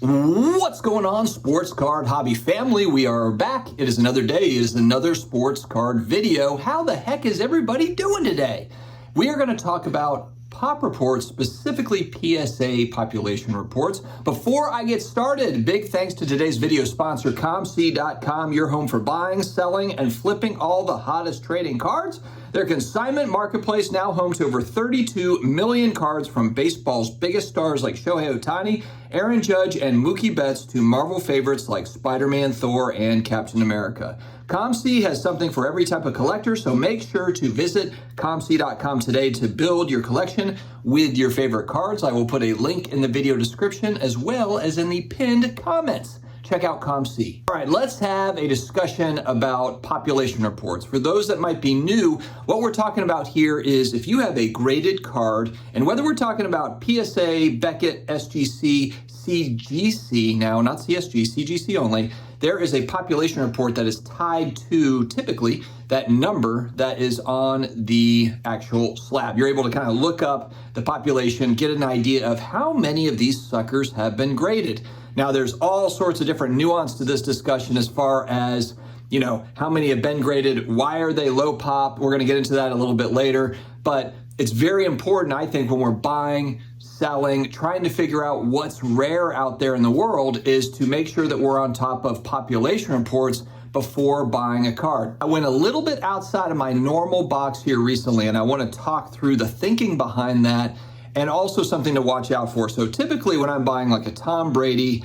What's going on, sports card hobby family? We are back. It is another day. It is another sports card video. How the heck is everybody doing today? We are going to talk about pop reports, specifically PSA population reports. Before I get started, big thanks to today's video sponsor, COMC.com, your home for buying, selling, and flipping all the hottest trading cards. Their consignment marketplace now home to over 32 million cards from baseball's biggest stars like Shohei Ohtani, Aaron Judge, and Mookie Betts to Marvel favorites like Spider-Man, Thor, and Captain America. COMC has something for every type of collector, so make sure to visit COMC.com today to build your collection with your favorite cards. I will put a link in the video description as well as in the pinned comments. Check out COMC. All right, let's have a discussion about population reports. For those that might be new, what we're talking about here is if you have a graded card, and whether we're talking about PSA, Beckett, SGC, CGC now, not CSG, CGC only, there is a population report that is tied to, typically, that number that is on the actual slab. You're able to kind of look up the population, get an idea of how many of these suckers have been graded. Now, there's all sorts of different nuance to this discussion as far as, you know, how many have been graded, why are they low pop? We're going to get into that a little bit later, but it's very important, I think, when we're buying, selling, trying to figure out what's rare out there in the world is to make sure that we're on top of population reports before buying a card. I went a little bit outside of my normal box here recently, and I want to talk through the thinking behind that and also something to watch out for. So typically when I'm buying like a Tom Brady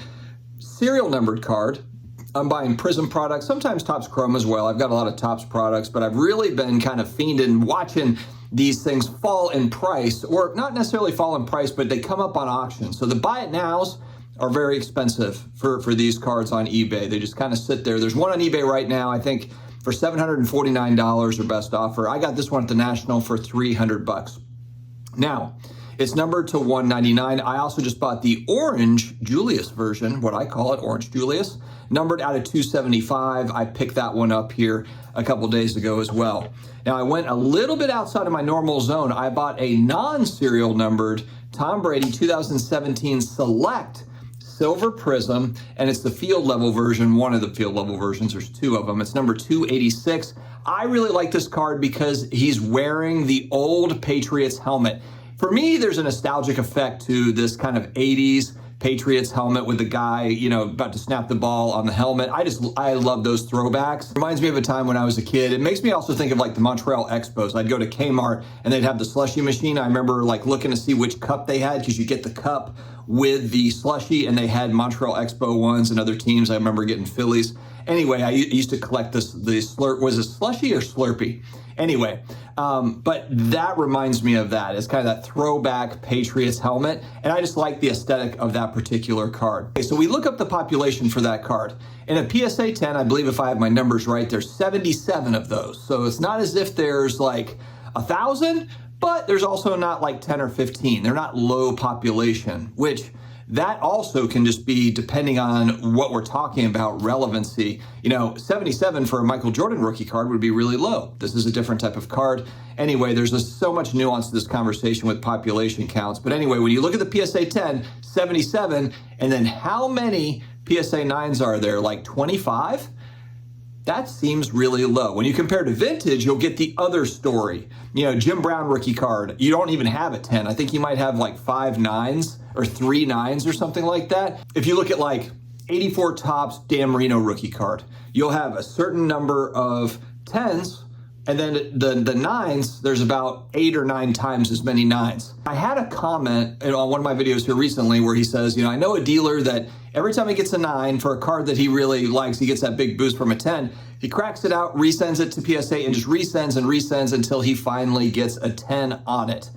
serial numbered card, I'm buying Prism products, sometimes Topps Chrome as well. I've got a lot of Topps products, but I've really been kind of fiending watching these things fall in price, or not necessarily fall in price, but they come up on auction. So the buy it nows are very expensive for these cards on eBay. They just kind of sit there. There's one on eBay right now, I think for $749 or best offer. I got this one at the National for $300. Now, it's numbered to 199. I also just bought the Orange Julius version, what I call it, Orange Julius, numbered out of 275. I picked that one up here a couple days ago as well. Now, I went a little bit outside of my normal zone. I bought a non-serial numbered Tom Brady 2017 Select Silver Prism, and it's the field level version, one of the field level versions. There's two of them. It's number 286. I really like this card because he's wearing the old Patriots helmet. For me, there's a nostalgic effect to this kind of 80s Patriots helmet with the guy, you know, about to snap the ball on the helmet. I love those throwbacks. Reminds me of a time when I was a kid. It makes me also think of like the Montreal Expos. I'd go to Kmart and they'd have the slushie machine. I remember like looking to see which cup they had because you get the cup with the slushie, and they had Montreal Expo ones and other teams. I remember getting Phillies. Anyway, I used to collect the slurp. Was it Slushie or Slurpee? Anyway, but that reminds me of that. It's kind of that throwback Patriots helmet, and I just like the aesthetic of that particular card. Okay, so we look up the population for that card. In a PSA 10, I believe if I have my numbers right, there's 77 of those. So it's not as if there's like 1,000, but there's also not like 10 or 15. They're not low population, which that also can just be, depending on what we're talking about, relevancy. You know, 77 for a Michael Jordan rookie card would be really low. This is a different type of card. Anyway, there's just so much nuance to this conversation with population counts. But anyway, when you look at the PSA 10, 77, and then how many PSA 9s are there? Like 25? That seems really low. When you compare to vintage, you'll get the other story. You know, Jim Brown rookie card, you don't even have a 10. I think you might have like 5 9s or 3 9s or something like that. If you look at like 84 Topps Dan Marino rookie card, you'll have a certain number of 10s, and then the 9s, there's about 8 or 9 times as many 9s. I had a comment on one of my videos here recently where he says, you know, I know a dealer that every time he gets a 9 for a card that he really likes, he gets that big boost from a 10. He cracks it out, resends it to PSA, and just resends and resends until he finally gets a 10 on it.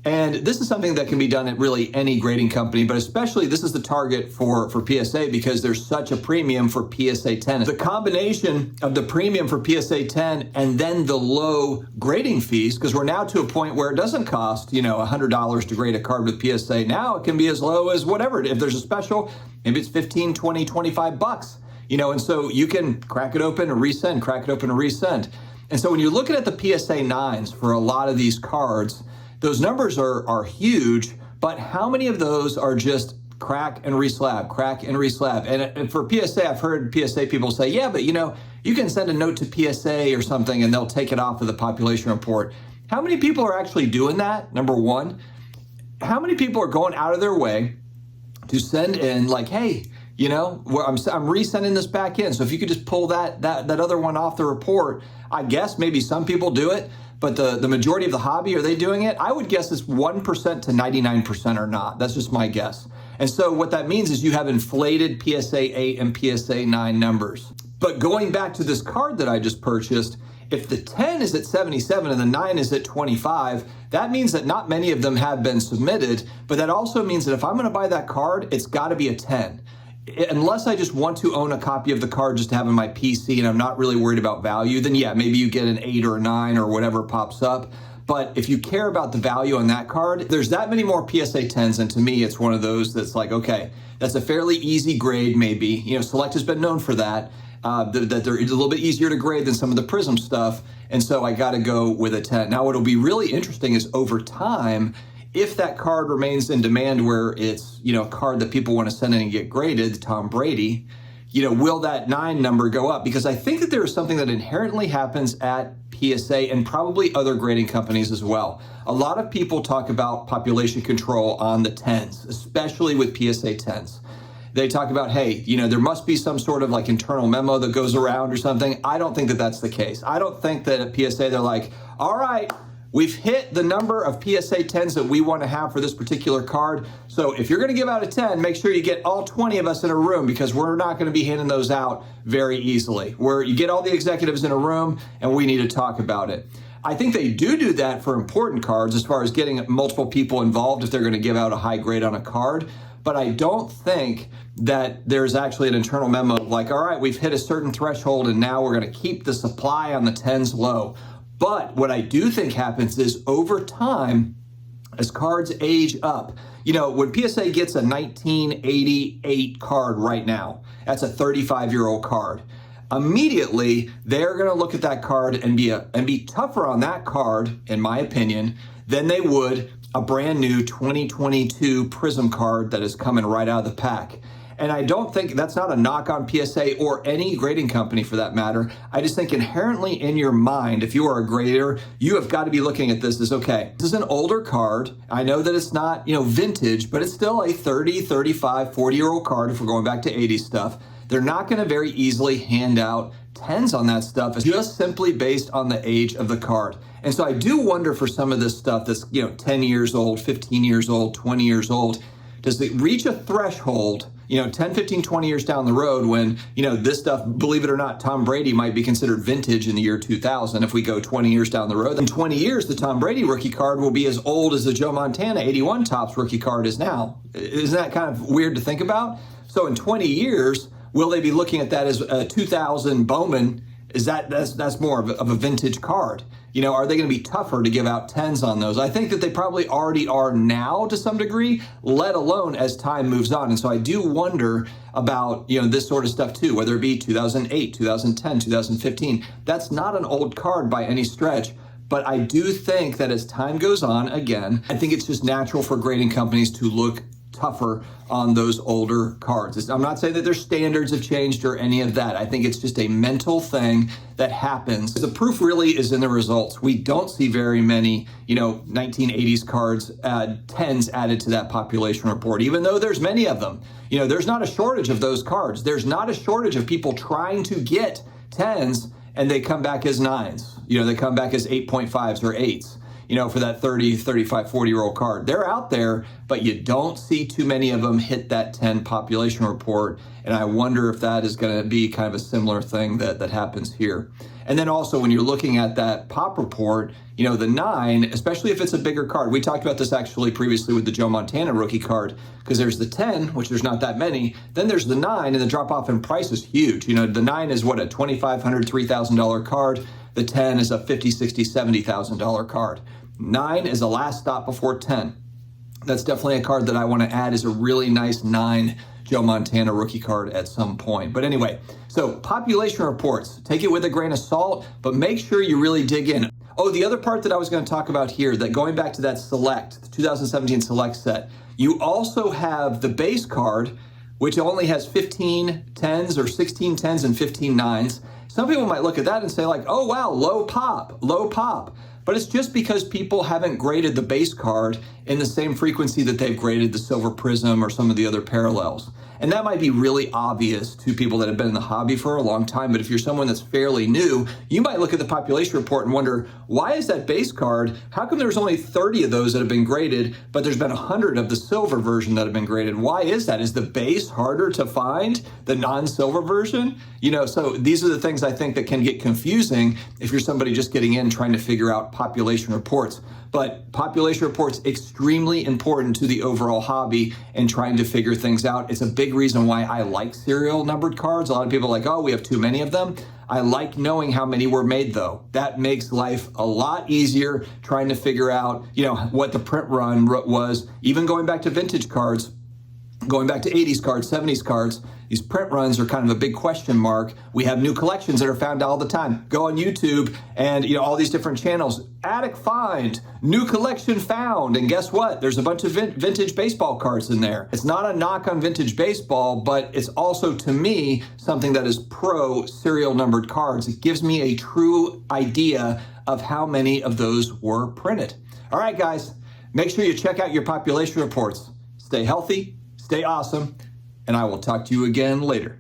And this is something that can be done at really any grading company, but especially this is the target for PSA because there's such a premium for PSA 10. The combination of the premium for PSA 10 and then the low grading fees, because we're now to a point where it doesn't cost, you know, $100 to grade a card with PSA. Now it can be as low as whatever. If there's a special, maybe it's 15, 20, 25 bucks, you know, and so you can crack it open and resend, crack it open and resend. And so when you're looking at the PSA 9s for a lot of these cards, those numbers are huge, but how many of those are just crack and reslab, crack and reslab. And for PSA, I've heard PSA people say, yeah, but you can send a note to PSA or something and they'll take it off of the population report. How many people are actually doing that? Number one, how many people are going out of their way to send in like, hey, I'm resending this back in. So if you could just pull that other one off the report, I guess maybe some people do it, but the majority of the hobby, are they doing it? I would guess it's 1% to 99% are not. That's just my guess. And so what that means is you have inflated PSA 8 and PSA 9 numbers. But going back to this card that I just purchased, if the 10 is at 77 and the 9 is at 25, that means that not many of them have been submitted, but that also means that if I'm going to buy that card, it's got to be a 10. Unless I just want to own a copy of the card just to have in my PC and I'm not really worried about value, then yeah, maybe you get an 8 or a 9 or whatever pops up. But if you care about the value on that card, there's that many more PSA 10s, and to me, it's one of those that's like, okay, that's a fairly easy grade maybe. Select has been known for that. That they're a little bit easier to grade than some of the Prism stuff, and so I got to go with a 10. Now, what'll be really interesting is over time, if that card remains in demand where it's, a card that people want to send in and get graded, Tom Brady, will that 9 number go up? Because I think that there is something that inherently happens at PSA and probably other grading companies as well. A lot of people talk about population control on the 10s, especially with PSA 10s. They talk about, hey, there must be some sort of like internal memo that goes around or something. I don't think that that's the case. I don't think that at PSA, they're like, all right, we've hit the number of PSA 10s that we want to have for this particular card. So if you're going to give out a 10, make sure you get all 20 of us in a room, because we're not going to be handing those out very easily. Where you get all the executives in a room and we need to talk about it. I think they do that for important cards as far as getting multiple people involved if they're going to give out a high grade on a card. But I don't think that there's actually an internal memo like, all right, we've hit a certain threshold and now we're going to keep the supply on the 10s low. But what I do think happens is over time, as cards age up, when PSA gets a 1988 card right now, that's a 35-year-old card. Immediately, they're going to look at that card and be tougher on that card, in my opinion, than they would a brand new 2022 Prism card that is coming right out of the pack. And I don't think that's not a knock on PSA or any grading company for that matter. I just think inherently in your mind, if you are a grader, you have got to be looking at this as, okay, this is an older card. I know that it's not, vintage, but it's still a 30, 35, 40-year-old card if we're going back to 80s stuff. They're not going to very easily hand out 10s on that stuff. It's just simply based on the age of the card. And so I do wonder for some of this stuff that's, 10 years old, 15 years old, 20 years old, does it reach a threshold 10, 15, 20 years down the road when, this stuff, believe it or not, Tom Brady might be considered vintage in the year 2000 if we go 20 years down the road. In 20 years, the Tom Brady rookie card will be as old as the Joe Montana 81 Topps rookie card is now. Isn't that kind of weird to think about? So in 20 years, will they be looking at that as a 2000 Bowman? That's more of a vintage card? Are they going to be tougher to give out 10s on those? I think that they probably already are now to some degree, let alone as time moves on. And so I do wonder about, this sort of stuff too, whether it be 2008, 2010, 2015. That's not an old card by any stretch. But I do think that as time goes on, again, I think it's just natural for grading companies to look tougher on those older cards. I'm not saying that their standards have changed or any of that. I think it's just a mental thing that happens. The proof really is in the results. We don't see very many, 1980s cards, 10s added to that population report, even though there's many of them. There's not a shortage of those cards. There's not a shortage of people trying to get 10s and they come back as 9s. They come back as 8.5s or 8s. For that 30, 35, 40-year-old card. They're out there, but you don't see too many of them hit that 10 population report. And I wonder if that is going to be kind of a similar thing that happens here. And then also when you're looking at that pop report, the 9, especially if it's a bigger card. We talked about this actually previously with the Joe Montana rookie card, because there's the 10, which there's not that many. Then there's the 9, and the drop off in price is huge. The 9 is what, a $2,500, $3,000 card. The 10 is a $50,000, $60,000, $70,000 card. 9 is the last stop before 10. That's definitely a card that I want to add as a really nice 9 Joe Montana rookie card at some point. But anyway, so population reports, take it with a grain of salt, but make sure you really dig in. Oh, the other part that I was going to talk about here, that going back to that Select, the 2017 Select set, you also have the base card, which only has 15 10s or 16 10s and 15 9s. Some people might look at that and say like, oh wow, low pop, low pop. But it's just because people haven't graded the base card in the same frequency that they've graded the Silver Prism or some of the other parallels. And that might be really obvious to people that have been in the hobby for a long time, but if you're someone that's fairly new, you might look at the population report and wonder, why is that base card, how come there's only 30 of those that have been graded, but there's been 100 of the silver version that have been graded? Why is that? Is the base harder to find, the non-silver version? You know, so these are the things I think that can get confusing if you're somebody just getting in trying to figure out population reports. But population reports extremely important to the overall hobby and trying to figure things out. It's a big reason why I like serial numbered cards. A lot of people are like, oh, we have too many of them. I like knowing how many were made though. That makes life a lot easier trying to figure out, you know, what the print run was, even going back to vintage cards, going back to 80s cards, 70s cards. These print runs are kind of a big question mark. We have new collections that are found all the time. Go on YouTube and, you know, all these different channels. Attic find, new collection found. And guess what? There's a bunch of vintage baseball cards in there. It's not a knock on vintage baseball, but it's also, to me, something that is pro serial numbered cards. It gives me a true idea of how many of those were printed. All right, guys, make sure you check out your population reports. Stay healthy, stay awesome, and I will talk to you again later.